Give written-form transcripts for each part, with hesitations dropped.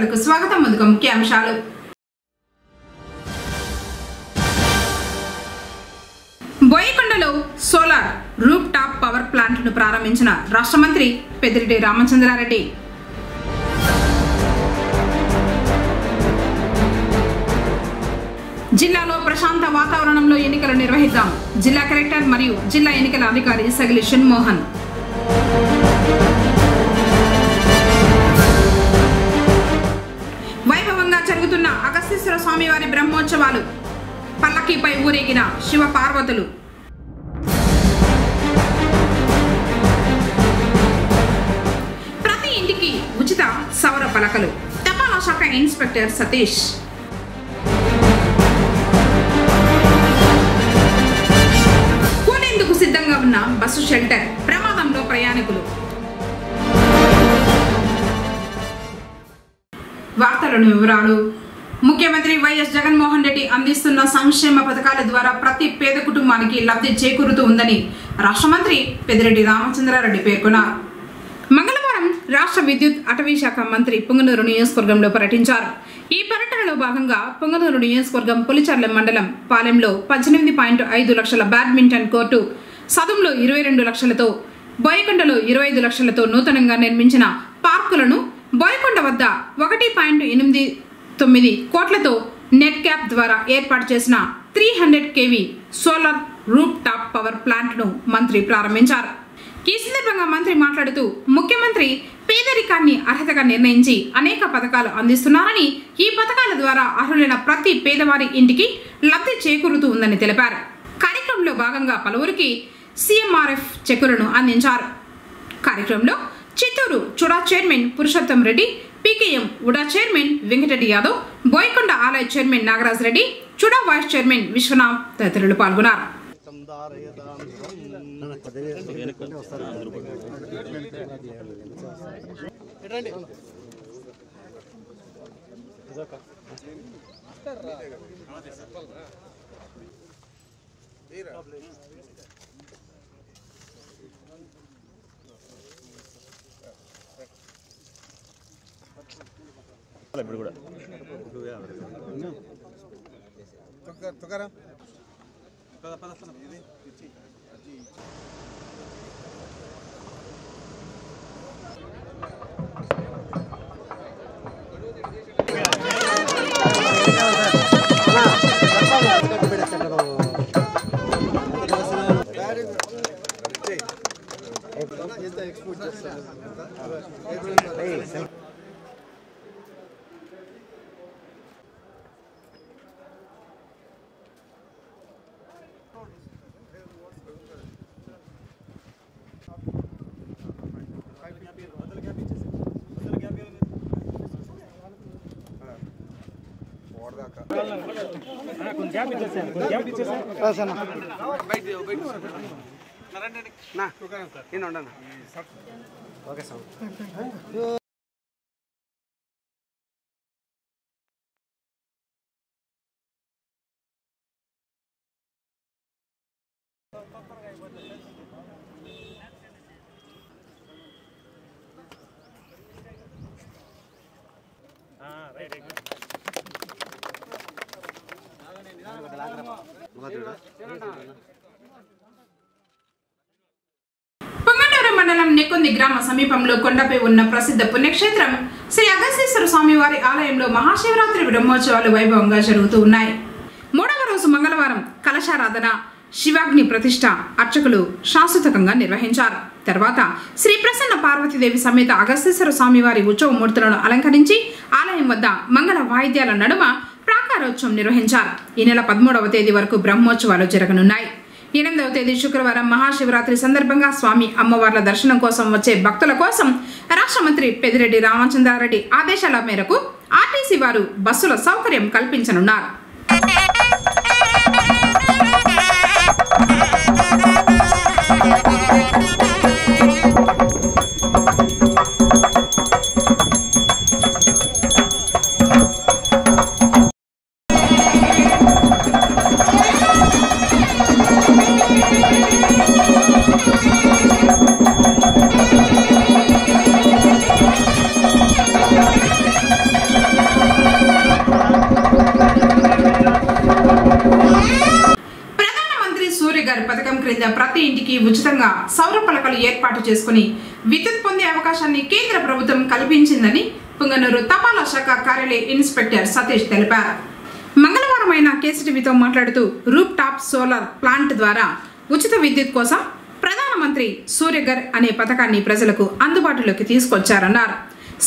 వార్తలకు స్వాగతం. ముందుగా ముఖ్య అంశాలు. బోయకొండలో సోలార్ రూఫ్ టాప్ పవర్ ప్లాంట్ను ప్రారంభించిన రాష్ట్ర మంత్రి పెద్దిరెడ్డి రామచంద్రారెడ్డి. జిల్లాలో ప్రశాంత వాతావరణంలో ఎన్నికలు నిర్వహిద్దాం. జిల్లా కలెక్టర్ మరియు జిల్లా ఎన్నికల అధికారి సగిలి షణ్మోహన్. వైభవంగా జరుగుతున్న అగస్తీశ్వర స్వామివారి బ్రహ్మోత్సవాలు. పల్లకీపై ఊరేగిన శివ పార్వతులు. ప్రతి ఇంటికి ఉచిత సౌర పలకలు. తపాలా శాఖ ఇన్స్పెక్టర్ సతీష్. కూలేందుకు సిద్ధంగా ఉన్న బస్సు షెల్టర్. ప్రమాదంలో ప్రయాణికులు. వార్తలను వివరాలు. ముఖ్యమంత్రి వైఎస్ జగన్మోహన్ రెడ్డి అందిస్తున్న సంక్షేమ పథకాల ద్వారా ప్రతి పేద కుటుంబానికి లబ్ధి చేకూరుతూ ఉందని రాష్ట్ర మంత్రి పెద్దిరెడ్డి రామచంద్రారెడ్డి పేర్కొన్నారు. మంగళవారం రాష్ట్ర విద్యుత్ అటవీ శాఖ మంత్రి పుంగనూరు నియోజకవర్గంలో పర్యటించారు. ఈ పర్యటనలో భాగంగా పుంగనూరు నియోజకవర్గం పులిచర్ల మండలం పాలెంలో 18.5 లక్షల బ్యాడ్మింటన్ కోర్టు, సదుంలో 22 లక్షలతో, బోయకొండలో 25 లక్షలతో నూతనంగా నిర్మించిన పార్కులను, బోయకొండ వద్ద 1.89 కోట్లతో నెట్ క్యాప్ ద్వారా ఏర్పాటు చేసిన 300 kV solar roof top power ప్లాంట్ను మంత్రి ప్రారంభించారు. ఈ సందర్భంగా మంత్రి మాట్లాడుతూ, ముఖ్యమంత్రి పేదరికాన్ని అర్హతగా నిర్ణయించి అనేక పథకాలు అందిస్తున్నారని, ఈ పథకాల ద్వారా అర్హులైన ప్రతి పేదవారి ఇంటికి లబ్ధి చేకూరుతూ ఉందని తెలిపారు. కార్యక్రమంలో భాగంగా పలువురికి CMRF చెక్కులను అందించారు. కార్యక్రమంలో Chittoor CUDA chairman Purushottam Reddy, PKM UDA chairman Venkatareddy Yadav, Boyakonda ఆలయ chairman Nagaraj Reddy, CUDA vice chairman Vishwanath తదితరులు పాల్గొన్నారు. ఇప్పుడు కూడా పొంగనూరు మండలం నెక్కొంది గ్రామ సమీపంలో కొండపై ఉన్న ప్రసిద్ధ పుణ్యక్షేత్రం శ్రీ అగస్తీశ్వర స్వామివారి ఆలయంలో మహాశివరాత్రి బ్రహ్మోత్సవాలు వైభవంగా జరుగుతూ ఉన్నాయి. 3వ రోజు మంగళవారం కలశారాధన, శివాగ్ని ప్రతిష్ఠ అర్చకులు శాశ్వతంగా నిర్వహించారు. తర్వాత శ్రీ ప్రసన్న పార్వతీదేవి సమేత అగస్తీశ్వర స్వామివారి ఉత్సవమూర్తులను అలంకరించి ఆలయం వద్ద మంగళ వాయిద్యాల నడుమ ప్రాకారోత్సవం నిర్వహించారు. ఈ నెల 13వ తేదీ వరకు బ్రహ్మోత్సవాలు జరగనున్నాయి. 8వ తేదీ శుక్రవారం మహాశివరాత్రి సందర్భంగా స్వామి అమ్మవార్ల దర్శనం కోసం వచ్చే భక్తుల కోసం రాష్ట్ర మంత్రి పెద్దిరెడ్డి రామచంద్రారెడ్డి ఆదేశాల మేరకు ఆర్టీసీ వారు బస్సుల సౌకర్యం కల్పించనున్నారు. సూర్యగర్ పథకం క్రింద ప్రతి ఇంటికి ఉచితంగా సౌర పలకలు ఏర్పాటు చేసుకుని విద్యుత్ పొందే అవకాశాన్ని కేంద్ర ప్రభుత్వం కల్పించిందని పుంగనూరు తపాలా శాఖ కార్యాలయ ఇన్స్పెక్టర్ సతీష్ తెలిపారు. మంగళవారం ఆయన కేసీటీవీతో మాట్లాడుతూ రూప్ టాప్ సోలార్ ప్లాంట్ ద్వారా ఉచిత విద్యుత్ కోసం ప్రధానమంత్రి సూర్యగర్ అనే పథకాన్ని ప్రజలకు అందుబాటులోకి తీసుకొచ్చారన్నారు.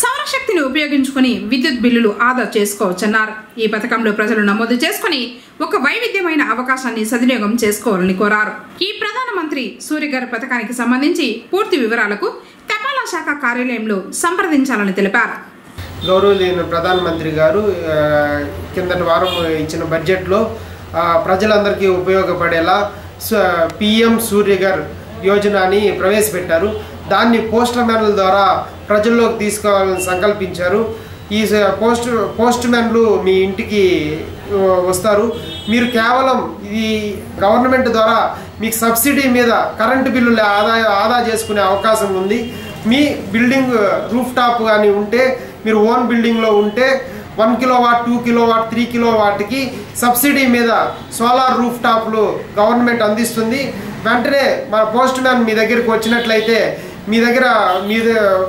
సౌరశక్తిని ఉపయోగించుకుని విద్యుత్ బిల్లులు ఆదా చేసుకోవచ్చన్నారు. ఈ పథకంలో ప్రజలు నమోదు చేసుకుని ఒక వైవిధ్యమైన అవకాశాన్ని సద్వినియోగం చేసుకోవాలని కోరారు. ఈ ప్రధానమంత్రి సూర్యగర్ పథకానికి సంబంధించి పూర్తి వివరాలకు తపాలా శాఖ కార్యాలయంలో సంప్రదించాలని తెలిపారు. గౌరవనీయ ప్రధానమంత్రి గారు కిందటి వారం ఇచ్చిన బడ్జెట్లో ప్రజలందరికీ ఉపయోగపడేలా పిఎం సూర్యగర్ యోజనని ప్రవేశపెట్టారు. దాన్ని పోస్టల్ మ్యాన్ల ద్వారా ప్రజల్లోకి తీసుకోవాలని సంకల్పించారు. ఈ పోస్ట్ మ్యాన్లు మీ ఇంటికి వస్తారు. మీరు కేవలం ఈ గవర్నమెంట్ ద్వారా మీకు సబ్సిడీ మీద కరెంటు బిల్లులు ఆదా చేసుకునే అవకాశం ఉంది. మీ బిల్డింగ్ రూఫ్ టాప్ కానీ ఉంటే, మీరు ఓన్ బిల్డింగ్లో ఉంటే 1 కిలోవాట్, 2 కిలోవాట్, 3 కిలోవాట్కి సబ్సిడీ మీద సోలార్ రూఫ్ టాప్లు గవర్నమెంట్ అందిస్తుంది. వెంటనే మన పోస్ట్ మ్యాన్ మీ దగ్గరికి వచ్చినట్లయితే మీ దగ్గర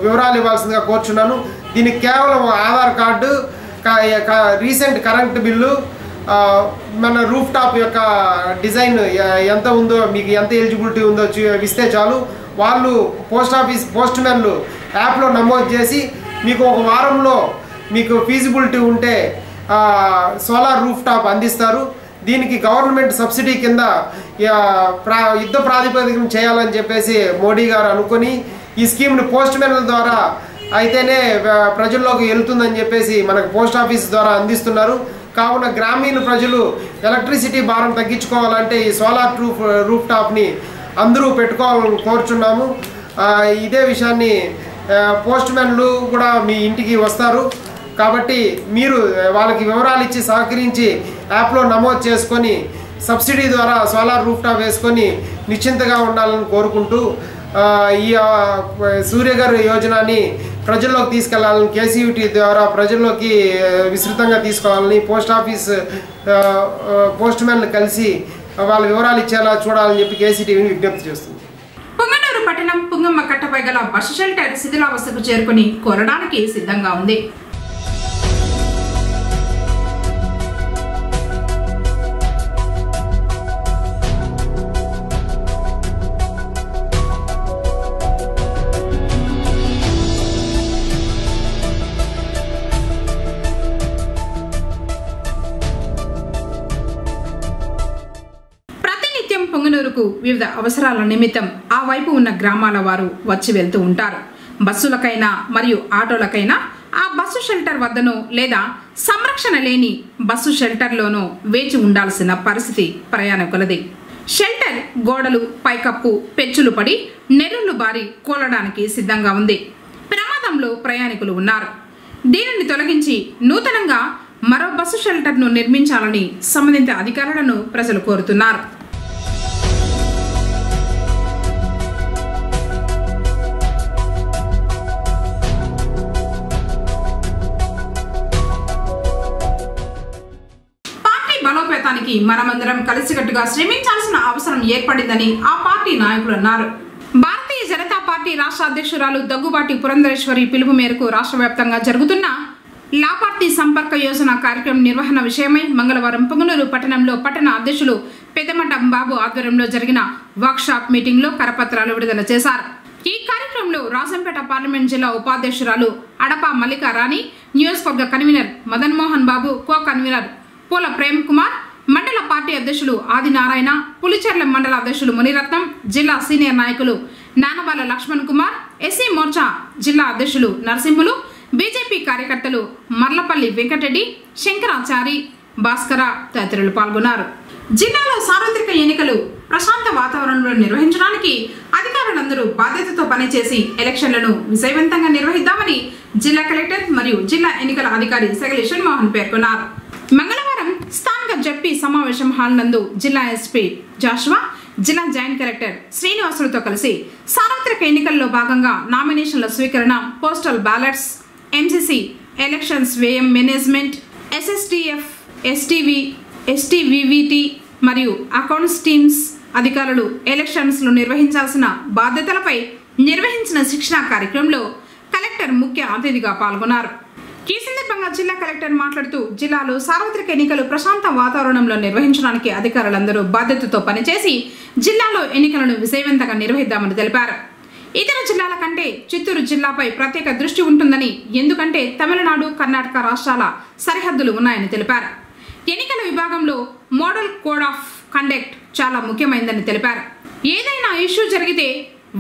వివరాలు ఇవ్వాల్సిందిగా కోరుచున్నాను. దీనికి కేవలం Aadhaar card, recent current bill, మన రూఫ్ టాప్ యొక్క డిజైన్ ఎంత ఉందో, మీకు ఎంత ఎలిజిబిలిటీ ఉందో ఇస్తే చాలు. వాళ్ళు పోస్ట్ మ్యాన్లు యాప్లో నమోదు చేసి మీకు ఒక వారంలో మీకు ఫీజిబిలిటీ ఉంటే సోలార్ రూఫ్ టాప్ అందిస్తారు. దీనికి గవర్నమెంట్ సబ్సిడీ కింద యుద్ధ ప్రాతిపదికన చేయాలని చెప్పేసి మోడీ గారు అనుకొని ఈ స్కీమ్ని పోస్ట్ మ్యాన్ల ద్వారా అయితేనే ప్రజల్లోకి వెళ్తుందని చెప్పేసి మనకు పోస్ట్ ఆఫీస్ ద్వారా అందిస్తున్నారు. కావున గ్రామీణ ప్రజలు ఎలక్ట్రిసిటీ భారం తగ్గించుకోవాలంటే ఈ సోలార్ రూఫ్ టాప్ని అందరూ పెట్టుకోవాలని కోరుచున్నాము. ఇదే విషయాన్ని పోస్ట్ మ్యాన్లు కూడా మీ ఇంటికి వస్తారు. కాబట్టి మీరు వాళ్ళకి వివరాలు ఇచ్చి సహకరించి యాప్లో నమోదు చేసుకొని సబ్సిడీ ద్వారా సోలార్ రూఫ్ టాప్ వేసుకొని నిశ్చింతగా ఉండాలని కోరుకుంటూ ఈ సూర్యగర్ యోజనని ప్రజల్లోకి తీసుకెళ్లాలని, కేసీయూటీ ద్వారా ప్రజల్లోకి విస్తృతంగా తీసుకోవాలని పోస్ట్ మ్యాన్లు కలిసి వాళ్ళ వివరాలు ఇచ్చేలా చూడాలని చెప్పి కేసీటీవీని విజ్ఞప్తి చేస్తుంది. పుంగనూరు పట్టణం పుంగమ్మ కట్టపై గల బస్సు షెల్టర్ శిథిలావస్థకు చేరుకుని కోరడానికి సిద్ధంగా ఉంది. పుంగనూరుకు వివిధ అవసరాల నిమిత్తం ఆ వైపు ఉన్న గ్రామాల వారు వచ్చి వెళ్తూ ఉంటారు. బస్సులకైనా మరియు ఆటోలకైనా ఆ బస్సు షెల్టర్ వద్దనో లేదా సంరక్షణ లేని బస్సు షెల్టర్లోనో వేచి ఉండాల్సిన పరిస్థితి ప్రయాణికులది. షెల్టర్ గోడలు, పైకప్పు, పెచ్చులు పడి నెర్రులు బారి కూలడానికి సిద్ధంగా ఉంది. ప్రమాదంలో ప్రయాణికులు ఉన్నారు. దీనిని తొలగించి నూతనంగా మరో బస్సు షెల్టర్ను నిర్మించాలని సంబంధిత అధికారులను ప్రజలు కోరుతున్నారు. బలోపేతానికి మనమందరం కలిసికట్టుగా శ్రమించాల్సిన అవసరం ఏర్పడిందని ఆ పార్టీ నాయకులు అన్నారు. భారతీయ జనతా పార్టీ రాష్ట్ర అధ్యక్షురాలు దగ్గుబాటి పురంధరేశ్వరి పిలుపు మేరకు రాష్ట్ర వ్యాప్తంగా జరుగుతున్న లాపార్టీ సంపర్క యోజన కార్యక్రమం నిర్వహణ విషయమై మంగళవారం పుంగనూరు పట్టణంలో పట్టణ అధ్యక్షులు పెద్దమఠం బాబు ఆధ్వర్యంలో జరిగిన వర్క్షాప్ మీటింగ్లో కరపత్రాలు విడుదల చేశారు. ఈ కార్యక్రమంలో రాజంపేట పార్లమెంట్ జిల్లా ఉపాధ్యక్షురాలు అడప మల్లికా రాణి, నియోజకవర్గ convener Madan Mohan Babu, co convener పూల ప్రేమ్ కుమార్, మండల పార్టీ అధ్యక్షులు ఆదినారాయణ, పులిచెర్ల మండల అధ్యక్షులు మునిరత్నం, జిల్లా సీనియర్ నాయకులు నానబాల లక్ష్మణ్ కుమార్, ఎస్సీ మోర్చా జిల్లా అధ్యక్షులు నరసింహులు, బీజేపీ కార్యకర్తలు మర్లపల్లి వెంకటరెడ్డి, శంకరాచారి, భాస్కర తదితరులు పాల్గొన్నారు. జిల్లాలో సార్వత్రిక ఎన్నికలు ప్రశాంత వాతావరణంలో నిర్వహించడానికి అధికారులందరూ బాధ్యతతో పనిచేసి ఎలక్షన్లను విజయవంతంగా నిర్వహిద్దామని జిల్లా కలెక్టర్ మరియు జిల్లా ఎన్నికల అధికారి సెగలి షణ్మోహన్ పేర్కొన్నారు. మంగళవారం స్థానిక జడ్పీ సమావేశం హాల్ నందు జిల్లా ఎస్పీ జాషువా, జిల్లా జాయింట్ కలెక్టర్ శ్రీనివాసులతో కలిసి సార్వత్రిక ఎన్నికల్లో భాగంగా నామినేషన్ల స్వీకరణ, పోస్టల్ బ్యాలెట్స్, ఎంసీసీ ఎలక్షన్స్ వ్యయం మేనేజ్మెంట్, ఎస్ఎస్టీఎఫ్, ఎస్టీవీ, ఎస్టీవీవీటీ మరియు అకౌంట్స్ టీమ్స్ అధికారులు ఎలక్షన్స్లు నిర్వహించాల్సిన బాధ్యతలపై నిర్వహించిన శిక్షణా కార్యక్రమంలో కలెక్టర్ ముఖ్య అతిథిగా పాల్గొన్నారు. ఈ సందర్భంగా జిల్లా కలెక్టర్ మాట్లాడుతూ జిల్లాలో సార్వత్రిక ఎన్నికలు ప్రశాంత వాతావరణంలో నిర్వహించడానికి అధికారులందరూ బాధ్యతతో పనిచేసి జిల్లాలో ఎన్నికలను విజయవంతంగా నిర్వహిద్దామని తెలిపారు. ఇతర జిల్లాల కంటే చిత్తూరు జిల్లాపై ప్రత్యేక దృష్టి ఉంటుందని, ఎందుకంటే తమిళనాడు, కర్ణాటక రాష్ట్రాల సరిహద్దులు ఉన్నాయని తెలిపారు. ఎన్నికల విభాగంలో మోడల్ కోడ్ ఆఫ్ కండక్ట్ చాలా ముఖ్యమైనదని తెలిపారు. ఏదైనా ఇష్యూ జరిగితే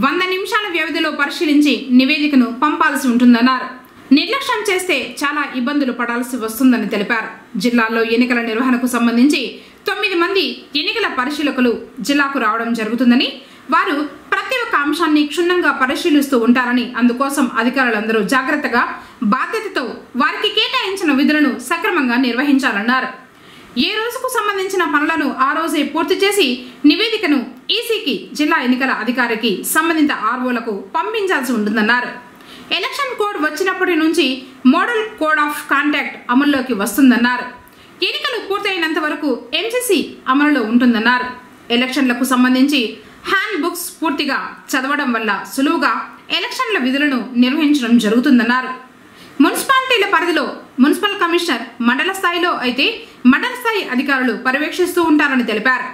100 నిమిషాల వ్యవధిలో పరిశీలించి నివేదికను పంపాల్సి ఉంటుందన్నారు. నిర్లక్ష్యం చేస్తే చాలా ఇబ్బందులు పడాల్సి వస్తుందని తెలిపారు. జిల్లాలో ఎన్నికల నిర్వహణకు సంబంధించి 9 మంది ఎన్నికల పరిశీలకులు జిల్లాకు రావడం జరుగుతుందని, వారు ప్రతి ఒక్క అంశాన్ని క్షుణ్ణంగా పరిశీలిస్తూ ఉంటారని, అందుకోసం అధికారులందరూ జాగ్రత్తగా బాధ్యతతో వారికి కేటాయించిన విధులను సక్రమంగా నిర్వహించాలన్నారు. ఏ రోజుకు సంబంధించిన పనులను ఆ రోజే పూర్తి చేసి నివేదికను ఈసీకి, జిల్లా ఎన్నికల అధికారికి, సంబంధిత ఆర్ఓలకు పంపించాల్సి ఉంటుందన్నారు. ఎలక్షన్ కోడ్ వచ్చినప్పటి నుంచి మోడల్ కోడ్ ఆఫ్ కాంటాక్ట్ అమల్లోకి వస్తుందన్నారు. ఎన్నికలు పూర్తయినంత వరకు ఎంసీసీ అమలులో ఉంటుందన్నారు. ఎలక్షన్లకు సంబంధించి హ్యాండ్ బుక్స్ పూర్తిగా చదవడం వల్ల సులువుగా ఎలక్షన్ల విధులను నిర్వహించడం జరుగుతుందన్నారు. మున్సిపాలిటీల పరిధిలో మున్సిపల్ కమిషనర్, మండల స్థాయిలో అయితే మండల స్థాయి అధికారులు పర్యవేక్షిస్తూ ఉంటారని తెలిపారు.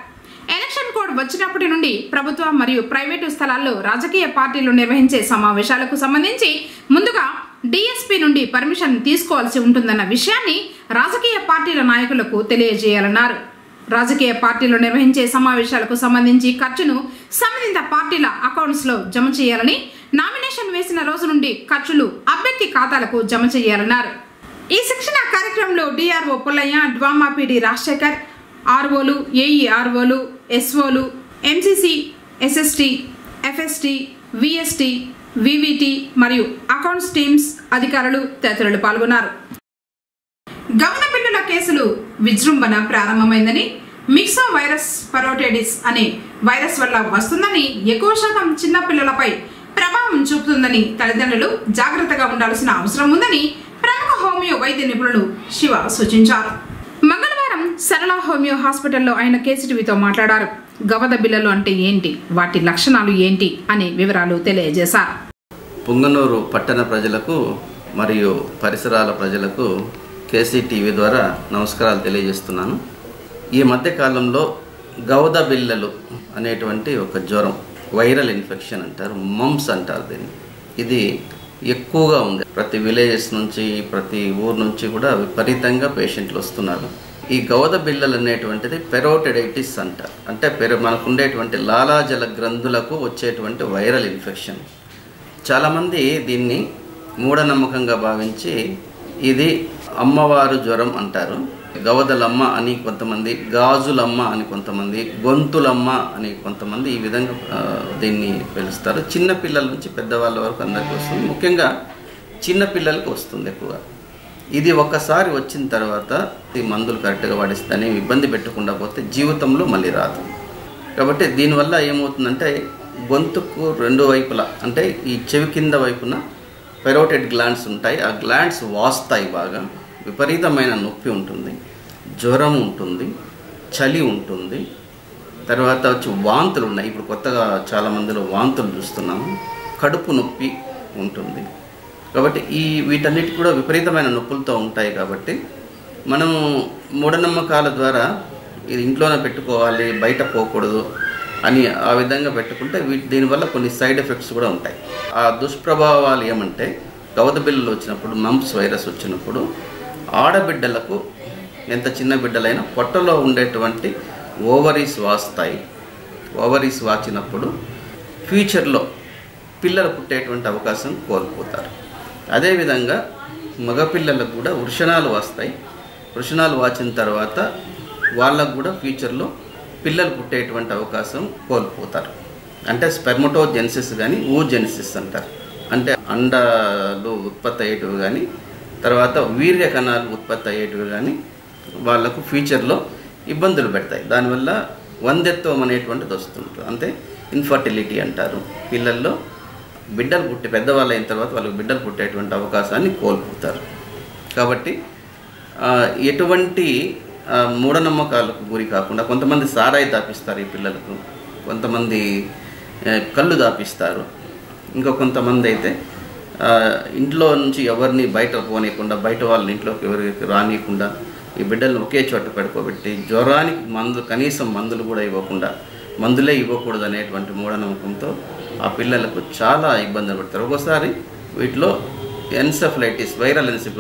ఎలక్షన్ కోడ్ వచ్చినప్పటి నుండి ప్రభుత్వ మరియు ప్రైవేటు స్థలాల్లో రాజకీయ పార్టీలు నిర్వహించే సమావేశాలకు సంబంధించి ముందుగా డిఎస్పీ నుండి పర్మిషన్ తీసుకోవాల్సి ఉంటుందన్న విషయాన్ని రాజకీయ పార్టీల నాయకులకు తెలియజేయాలన్నారు. రాజకీయ పార్టీలు నిర్వహించే సమావేశాలకు సంబంధించి ఖర్చును సంబంధిత పార్టీల అకౌంట్స్లో జమ చేయాలని, నామినేషన్ వేసిన రోజు నుండి ఖర్చులు అభ్యర్థి ఖాతాలకు జమ చేయాలన్నారు. ఈ శిక్షణ కార్యక్రమంలో DRO Pullaiah, DWAMA PD Rajasekhar, ఆర్ఓలు, ఏఈఆర్ఓలు, ఎస్ఓలు, MCC, SST, FST, VST, VVT మరియు అకౌంట్స్ టీమ్స్ అధికారులు తదితరులు పాల్గొన్నారు. గమన బిల్లుల కేసులు విజృంభణ ప్రారంభమైందని, మిక్సో వైరస్ పరోటైటిస్ అనే వైరస్ వల్ల వస్తుందని, ఎక్కువ శాతం చిన్నపిల్లలపై ప్రభావం చూపుతుందని తల్లిదండ్రులు జాగ్రత్తగా ఉండాల్సిన అవసరం ఉందని ప్రముఖ హోమియో వైద్య నిపుణులు శివ సూచించారు. మంగళవారం సరళ హోమియో హాస్పిటల్లో ఆయన కేసీటీవీతో మాట్లాడారు. గవద బిళ్ళలు అంటే ఏంటి, వాటి లక్షణాలు ఏంటి అనే వివరాలు తెలియజేశారు. పుంగనూరు పట్టణ ప్రజలకు మరియు పరిసరాల ప్రజలకు కేసీటీవీ ద్వారా నమస్కారాలు తెలియజేస్తున్నాను. ఈ మధ్య కాలంలో గవద బిళ్ళలు అనేటువంటి ఒక జ్వరం, వైరల్ ఇన్ఫెక్షన్ అంటారు, మమ్స్ అంటారు దీన్ని. ఇది ఎక్కువగా ఉంది. ప్రతి విలేజెస్ నుంచి, ప్రతి ఊరు నుంచి కూడా విపరీతంగా పేషెంట్లు వస్తున్నారు. ఈ గవద బిళ్ళలు అనేటువంటిది పెరోటిడైటిస్ అంటారు. అంటే మనకు ఉండేటువంటి లాలాజల గ్రంథులకు వచ్చేటువంటి వైరల్ ఇన్ఫెక్షన్. చాలామంది దీన్ని మూఢనమ్మకంగా భావించి ఇది అమ్మవారు జ్వరం అంటారు. గవదలమ్మ అని కొంతమంది, గాజులమ్మ అని కొంతమంది, గొంతులమ్మ అని కొంతమంది ఈ విధంగా దీన్ని పిలుస్తారు. చిన్నపిల్లల నుంచి పెద్దవాళ్ళ వరకు అందరికీ వస్తుంది. ముఖ్యంగా చిన్నపిల్లలకు వస్తుంది ఎక్కువగా. ఇది ఒక్కసారి వచ్చిన తర్వాత ఈ మందులు కరెక్ట్గా వాడిస్తేనే ఇబ్బంది పెట్టకుండా పోతే జీవితంలో మళ్ళీ రాదు. కాబట్టి దీనివల్ల ఏమవుతుందంటే గొంతుకు రెండు వైపులా, అంటే ఈ చెవి కింద వైపున పెరోటిడ్ గ్లాండ్స్ ఉంటాయి. ఆ గ్లాండ్స్ వాస్తాయి, బాగా విపరీతమైన నొప్పి ఉంటుంది, జ్వరం ఉంటుంది, చలి ఉంటుంది, తర్వాత వచ్చి వాంతులు ఉన్నాయి. ఇప్పుడు కొత్తగా చాలామందిలో వాంతులు చూస్తున్నాము. కడుపు నొప్పి ఉంటుంది. కాబట్టి వీటన్నిటి కూడా విపరీతమైన నొప్పులతో ఉంటాయి. కాబట్టి మనము మూఢనమ్మకాల ద్వారా ఇది ఇంట్లోనే పెట్టుకోవాలి, బయట పోకూడదు అని ఆ విధంగా పెట్టుకుంటే దీనివల్ల కొన్ని సైడ్ ఎఫెక్ట్స్ కూడా ఉంటాయి. ఆ దుష్ప్రభావాలు ఏమంటే గవద బిళ్ళలు వచ్చినప్పుడు, మమ్స్ వైరస్ వచ్చినప్పుడు ఆడబిడ్డలకు, ఎంత చిన్న బిడ్డలైనా పొట్టలో ఉండేటువంటి ఓవరీస్ వాస్తాయి. ఓవరీస్ వాచినప్పుడు ఫ్యూచర్లో పిల్లలు పుట్టేటువంటి అవకాశం కోల్పోతారు. అదేవిధంగా మగపిల్లలకు కూడా వృషణాలు వస్తాయి. వృషణాలు వాచిన తర్వాత వాళ్ళకు కూడా ఫ్యూచర్లో పిల్లలు పుట్టేటువంటి అవకాశం కోల్పోతారు. అంటే స్పెర్మటోజెనిసిస్ కానీ oogenesis అంటారు. అంటే అండాలు ఉత్పత్తి అయ్యేటివి కానీ, తర్వాత వీర్య కణాలు ఉత్పత్తి అయ్యేటివి కానీ వాళ్ళకు ఫ్యూచర్లో ఇబ్బందులు పెడతాయి. దానివల్ల వంధ్యత్వం అనేటువంటిది వస్తుంటుంది. అంటే ఇన్ఫర్టిలిటీ అంటారు. పిల్లల్లో బిడ్డలు పుట్టి పెద్దవాళ్ళు అయిన తర్వాత వాళ్ళకి బిడ్డలు పుట్టేటువంటి అవకాశాన్ని కోల్పోతారు. కాబట్టి ఎటువంటి మూఢనమ్మకాలకు గురి కాకుండా కొంతమంది సారాయి తాపిస్తారు ఈ పిల్లలకు. కొంతమంది కళ్ళు దాపిస్తారు, ఇంకా కొంతమంది అయితే ఇంట్లో నుంచి ఎవరిని బయట పోనీయకుండా, బయట వాళ్ళని ఇంట్లోకి ఎవరికి రానియకుండా ఈ బిడ్డలను ఒకే చోట పడుకోబెట్టి జ్వరానికి కనీసం మందులు కూడా ఇవ్వకుండా, మందులే ఇవ్వకూడదు అనేటువంటి మూఢనమ్మకంతో ఆ పిల్లలకు చాలా ఇబ్బందులు పడతారు. ఒక్కోసారి వీటిలో ఎన్సెఫలైటిస్,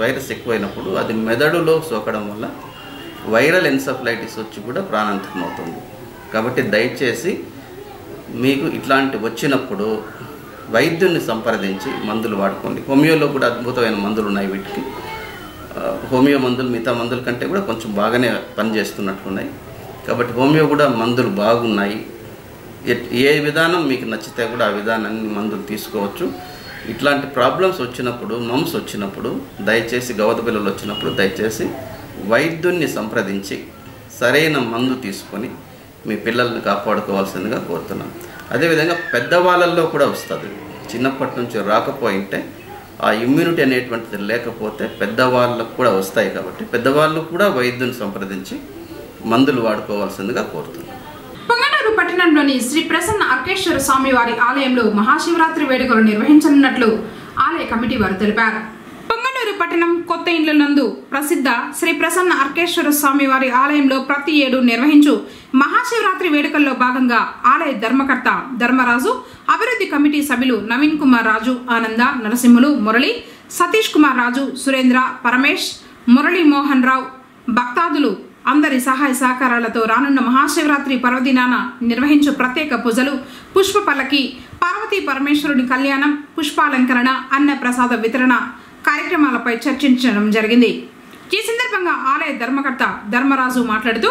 వైరస్ ఎక్కువైనప్పుడు అది మెదడులో సోకడం వల్ల వైరల్ ఎన్సెఫలైటిస్ వచ్చి కూడా ప్రాణాంతకం అవుతుంది. కాబట్టి దయచేసి మీకు ఇట్లాంటి వచ్చినప్పుడు వైద్యుని సంప్రదించి మందులు వాడుకోండి. హోమియోలో కూడా అద్భుతమైన మందులు ఉన్నాయి. వీటికి హోమియో మందులు మిగతా మందుల కంటే కూడా కొంచెం బాగానే పనిచేస్తున్నట్లున్నాయి. కాబట్టి హోమియో కూడా మందులు బాగున్నాయి. ఏ విధానం మీకు నచ్చితే కూడా ఆ విధానాన్ని మందులు తీసుకోవచ్చు. ఇట్లాంటి ప్రాబ్లమ్స్ వచ్చినప్పుడు, మమ్స్ వచ్చినప్పుడు, దయచేసి గవద బిళ్ళలు వచ్చినప్పుడు దయచేసి వైద్యున్ని సంప్రదించి సరైన మందు తీసుకొని మీ పిల్లల్ని కాపాడుకోవాల్సిందిగా కోరుతున్నాం. అదేవిధంగా పెద్దవాళ్ళల్లో కూడా వస్తుంది. చిన్నప్పటి నుంచి రాకపోయింటే ఆ ఇమ్యూనిటీ అనేటువంటిది లేకపోతే పెద్దవాళ్ళకు కూడా వస్తాయి. కాబట్టి పెద్దవాళ్ళు కూడా వైద్యుని సంప్రదించి మందులు వాడుకోవాల్సిందిగా కోరుతున్నాం. పొంగనూరు పట్టణంలోని శ్రీ ప్రసన్న అర్కేశ్వర స్వామి వారి ఆలయంలో మహాశివరాత్రి వేడుకలు నిర్వహించనున్నట్లు ఆలయ కమిటీ వారు తెలిపారు. పొంగనూరు పట్టణం కొత్త ఇండ్ల నందు ప్రసిద్ధ శ్రీ ప్రసన్న అర్కేశ్వర స్వామి వారి ఆలయంలో ప్రతి ఏడు నిర్వహించు మహాశివరాత్రి వేడుకల్లో భాగంగా ఆలయ ధర్మకర్త ధర్మరాజు, అభివృద్ధి కమిటీ సభ్యులు నవీన్ కుమార్ రాజు, ఆనంద, నరసింహులు, మురళి, సతీష్ కుమార్ రాజు, సురేంద్ర, పరమేష్, మురళీ మోహన్ రావు, భక్తాదులు అందరి సహాయ సహకారాలతో రానున్న మహాశివరాత్రి పర్వదినాన నిర్వహించు ప్రత్యేక పూజలు, పుష్ప పల్లకి, పార్వతీ పరమేశ్వరుని కళ్యాణం, పుష్పాలంకరణ, అన్న ప్రసాద వితరణ కార్యక్రమాలపై చర్చించడం జరిగింది. ఈ సందర్భంగా ఆలయ ధర్మకర్త ధర్మరాజు మాట్లాడుతూ,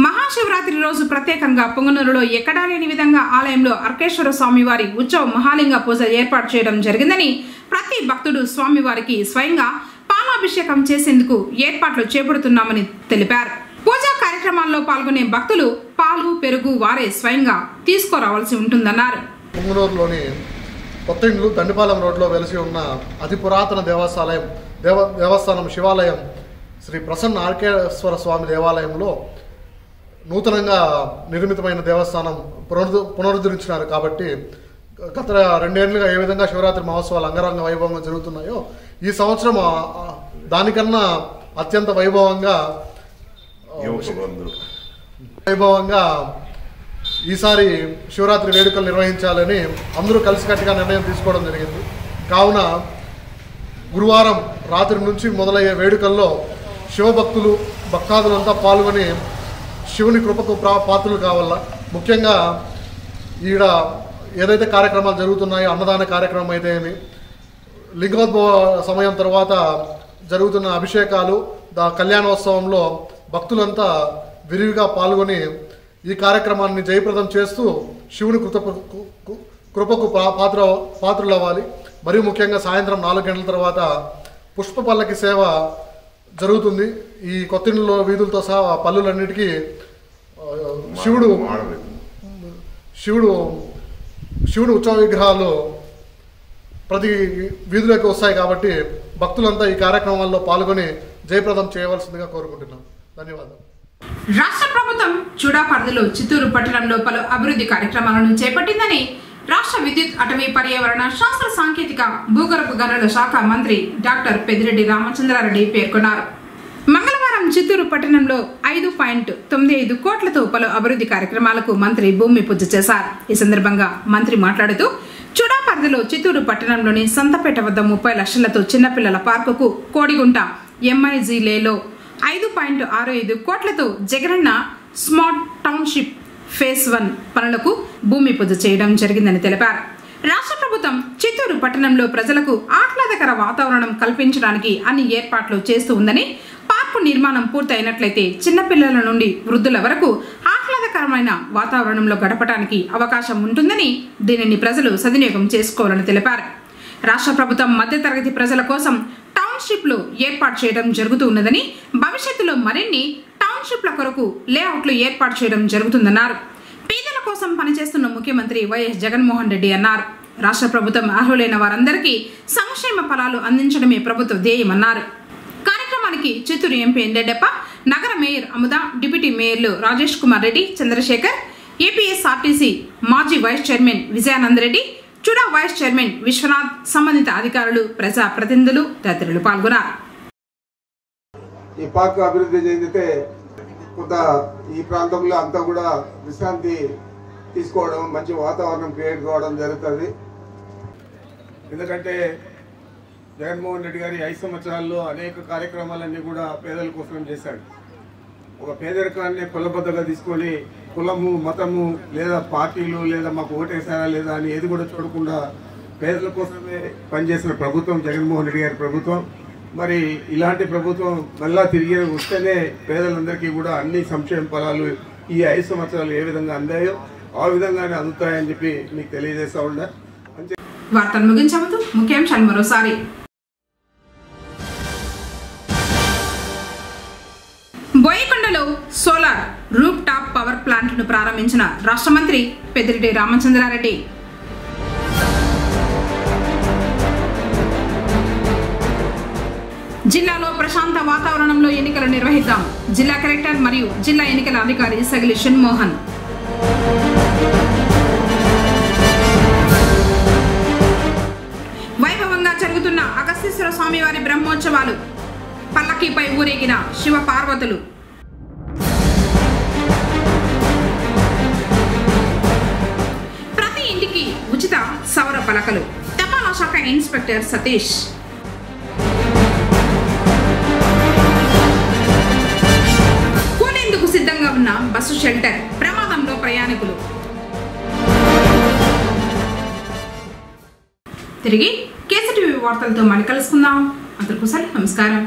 మహాశివరాత్రి రోజు ప్రత్యేకంగా పొంగనూరులో ఎక్కడా లేని విధంగా ఆలయంలో అర్కేశ్వర స్వామివారి ఉత్సవ మహాలింగ పూజ ఏర్పాటు చేయడం జరిగిందని, ప్రతి భక్తుడు స్వామివారికి స్వయంగా పాలాభిషేకం చేసేందుకు ఏర్పాట్లు చేపడుతున్నామని తెలిపారు. పూజా కార్యక్రమాల్లో పాల్గొనే భక్తులు పాలు, పెరుగు వారే స్వయంగా తీసుకురావాల్సి ఉంటుందన్నారు. పొంగనూరులోని కొత్త ఇండ్లు దండిపాలెం రోడ్లో వెలిసి ఉన్న అతి పురాతన దేవస్థానం శివాలయం శ్రీ ప్రసన్న ఆర్కేశ్వర స్వామి దేవాలయంలో నూతనంగా నిర్మితమైన దేవస్థానం పునరుద్ధరించినారు. కాబట్టి గత 2 ఏళ్లుగా ఏ విధంగా శివరాత్రి మహోత్సవాలు అంగరంగ వైభవంగా జరుగుతున్నాయో ఈ సంవత్సరం దానికన్నా అత్యంత వైభవంగా ఈసారి శివరాత్రి వేడుకలు నిర్వహించాలని అందరూ కలిసికట్టుగా నిర్ణయం తీసుకోవడం జరిగింది. కావున గురువారం రాత్రి నుంచి మొదలయ్యే వేడుకల్లో శివభక్తులు, భక్తాదులంతా పాల్గొని శివుని కృపకు పాత్రలు కావాలా. ముఖ్యంగా ఈడ ఏదైతే కార్యక్రమాలు జరుగుతున్నాయో, అన్నదాన కార్యక్రమం అయితే ఏమి, లింగోద్భవ సమయం తర్వాత జరుగుతున్న అభిషేకాలు, కళ్యాణోత్సవంలో భక్తులంతా విరివిగా పాల్గొని ఈ కార్యక్రమాన్ని జయప్రదం చేస్తూ శివుని కృపకు పాత్రలు అవ్వాలి. మరియు ముఖ్యంగా సాయంత్రం 4 గంటల తర్వాత పుష్ప పల్లకి సేవ జరుగుతుంది. ఈ కొత్తిండ్లలో వీధులతో సహా పల్లులన్నిటికీ శివుడు ఉత్సవ విగ్రహాలు ప్రతి వీధులకు వస్తాయి. కాబట్టి భక్తులంతా ఈ కార్యక్రమాల్లో పాల్గొని జయప్రదం చేయవలసిందిగా కోరుకుంటున్నాం. ధన్యవాదాలు. రాష్ట్ర ప్రభుత్వం చూడా పరిధిలో చిత్తూరు పట్టణంలో పలు అభివృద్ధి కార్యక్రమాలను చేపట్టిందని రాష్ట్ర విద్యుత్, అటవీ, పర్యావరణ, శాస్త్ర సాంకేతిక, భూగర్భ గనుల శాఖ మంత్రి డాక్టర్ పెద్దిరెడ్డి రామచంద్రారెడ్డి పేర్కొన్నారు. మంగళవారం చిత్తూరు పట్టణంలో 5.95 కోట్లతో పలు అభివృద్ధి కార్యక్రమాలకు మంత్రి భూమి పూజ చేశారు. ఈ సందర్భంగా మంత్రి మాట్లాడుతూ, చూడా పరిధిలో చిత్తూరు పట్టణంలోని సంతపేట వద్ద 30 లక్షలతో చిన్నపిల్లల పార్కుకు, కోడిగుంట ఎంఐజీ లేలో 5.65 కోట్లతో జగనన్న స్మార్ట్ టౌన్షిప్ ఫేజ్ 1 పనులకు భూమి పూజ చేయడం జరిగిందని తెలిపారు. రాష్ట్ర ప్రభుత్వం చిత్తూరు పట్టణంలో ప్రజలకు ఆహ్లాదకర వాతావరణం కల్పించడానికి అన్ని ఏర్పాట్లు చేస్తూ ఉందని, పార్కు నిర్మాణం పూర్తయినట్లయితే చిన్నపిల్లల నుండి వృద్ధుల వరకు ఆహ్లాదకరమైన వాతావరణంలో గడపడానికి అవకాశం ఉంటుందని, దీనిని ప్రజలు సద్వినియోగం చేసుకోవాలని తెలిపారు. రాష్ట్ర ప్రభుత్వం మధ్యతరగతి ప్రజల కోసం టౌన్షిప్లు ఏర్పాటు చేయడం జరుగుతూ ఉన్నదని, భవిష్యత్తులో మరిన్ని టౌన్షిప్ల కొరకు లేఅవుట్లు ఏర్పాటు చేయడం జరుగుతుందన్నారు. పేదల కోసం పనిచేస్తున్న ముఖ్యమంత్రి వైఎస్ జగన్మోహన్ రెడ్డి అన్నారు. రాష్ట్ర ప్రభుత్వం అర్హులైన వారందరికీ సంక్షేమ ఫలాలు అందించడమే ప్రభుత్వ ధ్యేయమన్నారు. కార్యక్రమానికి చిత్తూరు ఎంపీ ఎండెడ్డప్ప, నగర మేయర్ అముద, డిప్యూటీ మేయర్లు రాజేష్ కుమార్ రెడ్డి, చంద్రశేఖర్, ఏపీఎస్ఆర్టీసీ మాజీ vice chairman Vijayanand Reddy, CUDA vice chairman Vishwanath, సంబంధిత అధికారులు, ప్రజా ప్రతినిధులు తదితరులు పాల్గొన్నారు. ఈ పార్క్ అభివృద్ధి చెందితే కొంత ఈ ప్రాంతంలో అంతా కూడా విశ్రాంతి తీసుకోవడం, మంచి వాతావరణం క్రియేట్ కావడం జరుగుతుంది. ఎందుకంటే జగన్మోహన్ రెడ్డి గారి 5 సంవత్సరాల్లో అనేక కార్యక్రమాలన్నీ కూడా పేదల కోసం చేశాడు. ఒక పేదరికాన్ని కులబద్దగా తీసుకొని కులము, మతము లేదా పార్టీలు లేదా మాకు ఓటేసారా లేదా అని ఏది కూడా చూడకుండా పేదల కోసమే పనిచేసిన ప్రభుత్వం జగన్మోహన్ రెడ్డి గారి ప్రభుత్వం. మరి ఇలాంటి ప్రభుత్వం మళ్ళా తిరిగి వస్తేనే పేదలందరికీ కూడా అన్ని సంక్షేమ ఫలాలు ఈ 5 సంవత్సరాలు ఏ విధంగా అందాయో ఆ విధంగానే అందుతాయని చెప్పి మీకు తెలియజేస్తా ఉన్నా. వార్తలు ముగించే ముందు ముఖ్యాంశాలు మరోసారి. బోయకొండలో సోలార్ రూప్ టాప్ పవర్ ప్లాంట్ను ప్రారంభించిన రాష్ట్ర మంత్రి పెద్దిరెడ్డి రామచంద్రారెడ్డి. జిల్లాలో ప్రశాంత వాతావరణంలో ఎన్నికలు నిర్వహిద్దాం. జిల్లా కలెక్టర్ మరియు జిల్లా ఎన్నికల అధికారి సగిలి షణ్మోహన్. వైభవంగా జరుగుతున్న అగస్తీశ్వర స్వామివారి బ్రహ్మోత్సవాలు. పల్లకీపై ఊరేగిన శివ పార్వతులు. ప్రతి ఇంటికి ఉచిత సౌర పలకలు. తపాలా శాఖ ఇన్స్పెక్టర్ సతీష్. కూలేందుకు సిద్ధంగా ఉన్న బస్సు షెల్టర్. ప్రమాదంలో ప్రయాణికులు. తిరిగి కేసీటీవీ వార్తలతో మళ్ళీ కలుసుకుందాం. అందరికీ నమస్కారం.